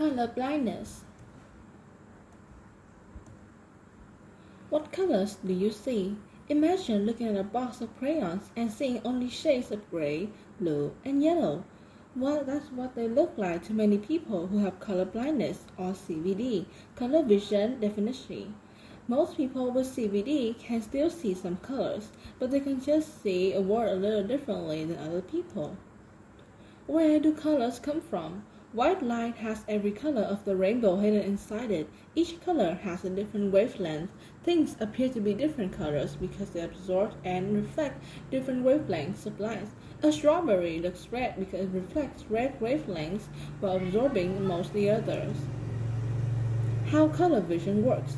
Color blindness. What colors do you see? Imagine looking at a box of crayons and seeing only shades of gray, blue, and yellow. Well, that's what they look like to many people who have color blindness or CVD, color vision deficiency. Most people with CVD can still see some colors, but they can just see a word a little differently than other people. Where do colors come from? White light has every color of the rainbow hidden inside it. Each color has a different wavelength. Things appear to be different colors because they absorb and reflect different wavelengths of light. A strawberry looks red because it reflects red wavelengths while absorbing mostly others. How color vision works.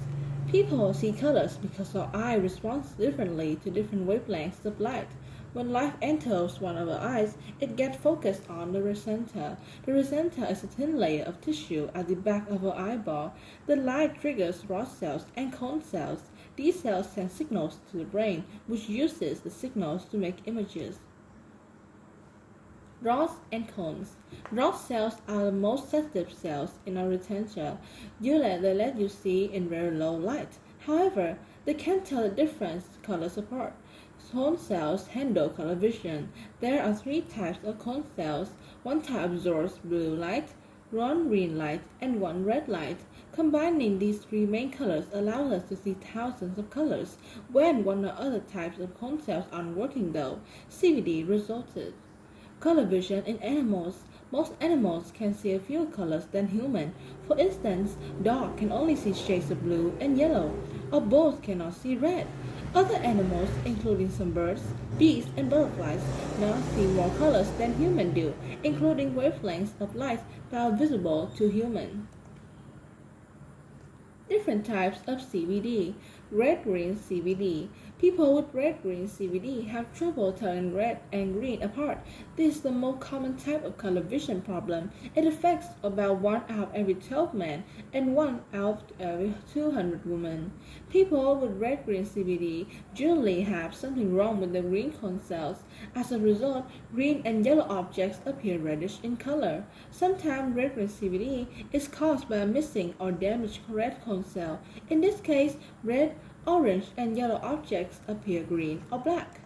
People see colors because our eye responds differently to different wavelengths of light. When light enters one of our eyes, it gets focused on the retina. The retina is a thin layer of tissue at the back of our eyeball. The light triggers rod cells and cone cells. These cells send signals to the brain, which uses the signals to make images. Rods and cones. Rod cells are the most sensitive cells in our retina. They let you see in very low light. However, they can't tell the different colors apart. Cone cells handle color vision. There are three types of cone cells. One type absorbs blue light, one green light, and one red light. Combining these three main colors allows us to see thousands of colors. When one or other types of cone cells aren't working though, CVD resulted. Color vision in animals. Most animals can see a fewer colors than humans. For instance, dogs can only see shades of blue and yellow, or bulls cannot see red. Other animals, including some birds, bees, and butterflies, now see more colors than humans do, including wavelengths of light that are visible to humans. Different types of CVD. Red-green CVD. People with red-green CVD have trouble telling red and green apart. This is the most common type of color vision problem. It affects about 1 out of every 12 men and 1 out of every 200 women. People with red-green CVD generally have something wrong with the green cone cells. As a result, green and yellow objects appear reddish in color. Sometimes red-green CVD is caused by a missing or damaged red cone cell. In this case, red, orange, and yellow objects appear green or black.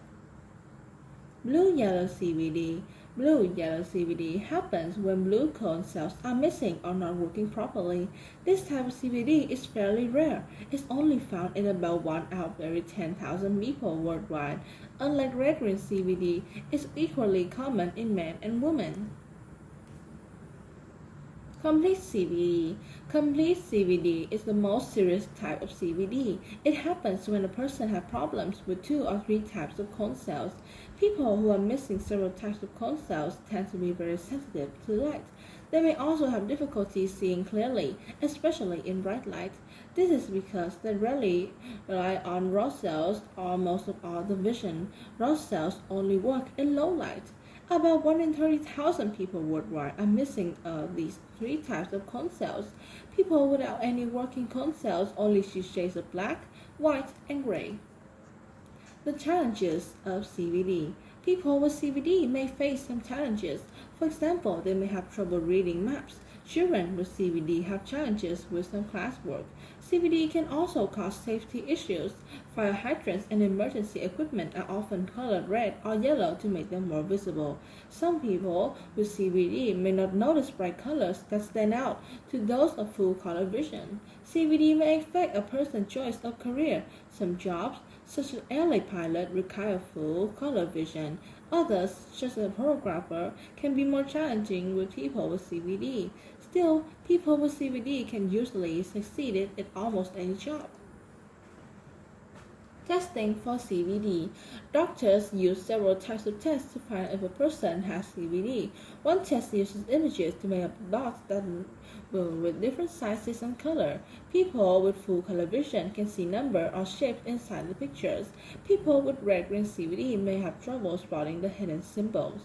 Blue-yellow CVD. Blue-yellow CVD happens when blue cone cells are missing or not working properly. This type of CVD is fairly rare. It's only found in about 1 out of every 10,000 people worldwide. Unlike red-green CVD, it's equally common in men and women. Complete CVD. Complete CVD is the most serious type of CVD. It happens when a person has problems with 2 or 3 types of cone cells. People who are missing several types of cone cells tend to be very sensitive to light. They may also have difficulty seeing clearly, especially in bright light. This is because they rarely rely on rod cells or most of all the vision. Rod cells only work in low light. About 1 in 30,000 people worldwide are missing these 3 types of cone cells. People without any working cone cells only see shades of black, white, and gray. The challenges of CVD. People with CVD may face some challenges. For example, they may have trouble reading maps. Children with CVD have challenges with some classwork. CVD can also cause safety issues. Fire hydrants and emergency equipment are often colored red or yellow to make them more visible. Some people with CVD may not notice bright colors that stand out to those of full color vision. CVD may affect a person's choice of career. Some jobs, such as airline pilot, require full color vision. Others, such as a photographer, can be more challenging with people with CVD. Still, people with CVD can usually succeed in almost any job. Testing for CVD. Doctors use several types of tests to find if a person has CVD. One test uses images to make up dots that with different sizes and color. People with full color vision can see number or shapes inside the pictures. People with red-green CVD may have trouble spotting the hidden symbols.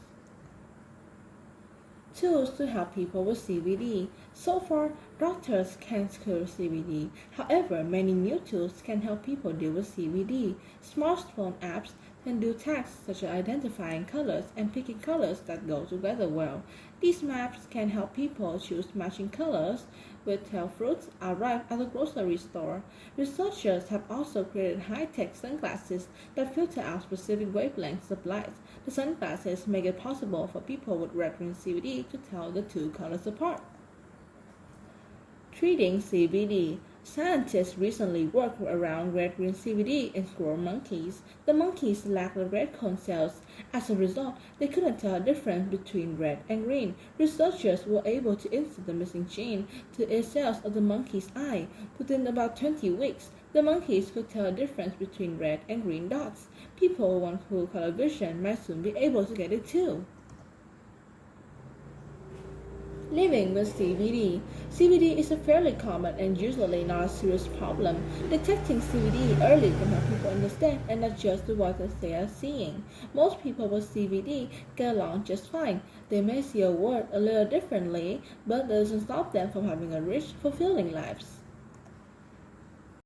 Tools to help people with CVD. So far, doctors can't cure CVD. However, many new tools can help people deal with CVD. Smartphone apps can do tasks such as identifying colors and picking colors that go together well. These maps can help people choose matching colors with how fruits arrive at the grocery store. Researchers have also created high-tech sunglasses that filter out specific wavelengths of light. The sunglasses make it possible for people with red-green CVD to tell the two colors apart. Treating CVD. Scientists recently worked around red-green CVD in squirrel monkeys. The monkeys lacked the red cone cells. As a result, they couldn't tell the difference between red and green. Researchers were able to insert the missing gene to the cells of the monkey's eye. Within about 20 weeks, the monkeys could tell the difference between red and green dots. People who want full color vision might soon be able to get it too. Living with CVD. CVD is a fairly common and usually not a serious problem. Detecting CVD early can help people understand and adjust to what they are seeing. Most people with CVD get along just fine. They may see a word a little differently, but that doesn't stop them from having a rich, fulfilling lives.